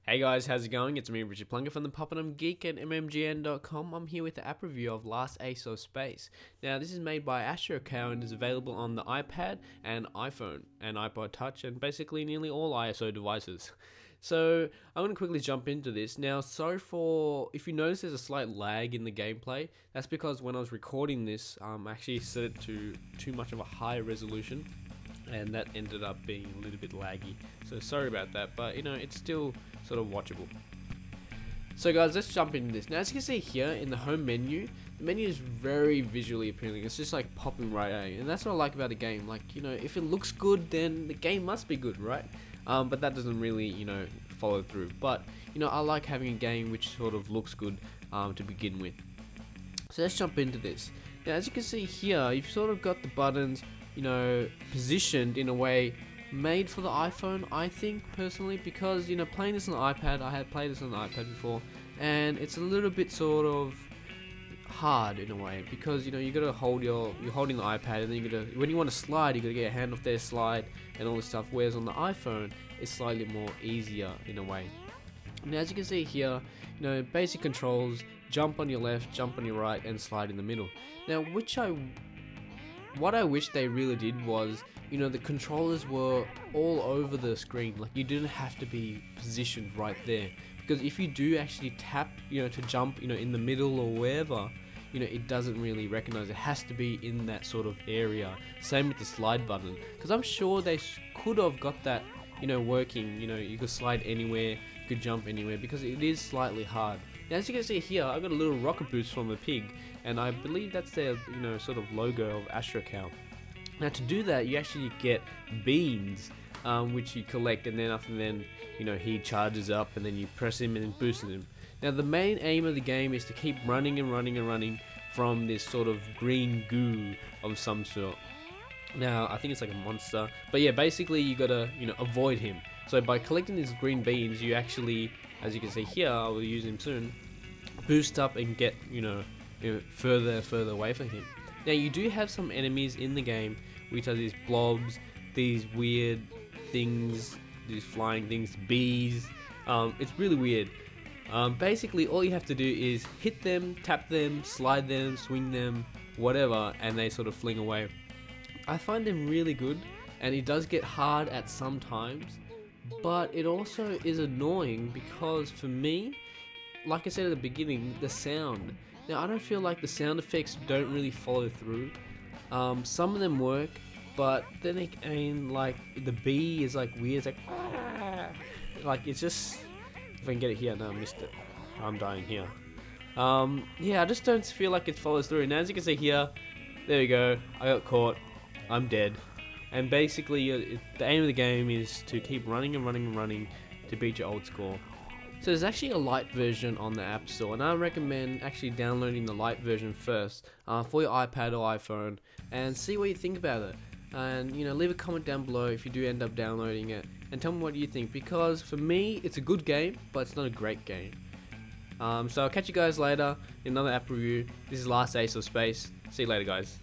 Hey guys, how's it going? It's me, Richard Plunger from the Puppetum Geek and MMGN.com. I'm here with the app review of Last Ace of Space. Now, this is made by AstroCow and is available on the iPad and iPhone and iPod Touch and basically nearly all ISO devices. So, I'm going to quickly jump into this. Now, sorry for if you notice there's a slight lag in the gameplay. That's because when I was recording this, I actually set it to too much of a high resolution, and that ended up being a little bit laggy. So sorry about that, but it's still sort of watchable. So guys, let's jump into this. Now, as you can see here in the home menu, the menu is very visually appealing. It's just like popping right at you, and that's what I like about the game. Like, if it looks good, then the game must be good, right? But that doesn't really, follow through. But I like having a game which sort of looks good to begin with. So let's jump into this. Now, as you can see here, you've sort of got the buttons, positioned in a way made for the iPhone, I think, personally, because, playing this on the iPad, I had played this on the iPad before, and it's a little bit sort of hard in a way, because, you gotta hold you're holding the iPad, and then you gotta, when you want to slide, you gotta get your hand off there, slide, and all this stuff, whereas on the iPhone, it's slightly more easier in a way. Now, as you can see here, basic controls: jump on your left, jump on your right, and slide in the middle. Now, what I wish they really did was, the controllers were all over the screen. Like, you didn't have to be positioned right there, because if you do actually tap, to jump, in the middle or wherever, it doesn't really recognize. It has to be in that sort of area. Same with the slide button, because I'm sure they could have got that, working. You could slide anywhere, you could jump anywhere, because it is slightly hard. Now, as you can see here, I've got a little rocket boost from a pig, and I believe that's their, sort of logo of AstroCow. Now, to do that, you actually get beans, which you collect, and then after then, he charges up, and then you press him and then boost him. Now, the main aim of the game is to keep running and running and running from this sort of green goo of some sort. Now, I think it's like a monster, but yeah, basically you gotta, avoid him. So by collecting these green beans, you actually, as you can see here, I will use him soon, boost up and get, further and further away from him. Now, you do have some enemies in the game, which are these blobs, these weird things, these flying things, bees. It's really weird. Basically, all you have to do is hit them, tap them, slide them, swing them, whatever, and they sort of fling away. I find them really good, and it does get hard at some times, but it also is annoying because, for me, like I said at the beginning, the sound. Now, I don't feel like the sound effects don't really follow through. Some of them work, but then again, like, the bee is like weird. It's like, like, it's just, if I can get it here. No, I missed it. I'm dying here. Yeah, I just don't feel like it follows through. And as you can see here, there we go. I got caught. I'm dead. And basically, the aim of the game is to keep running and running and running to beat your old score. So there's actually a light version on the App Store, and I recommend actually downloading the light version first for your iPad or iPhone, and see what you think about it. And leave a comment down below if you do end up downloading it, and tell me what you think, because for me it's a good game, but it's not a great game. So I'll catch you guys later in another app review. This is Last Ace of Space. See you later, guys.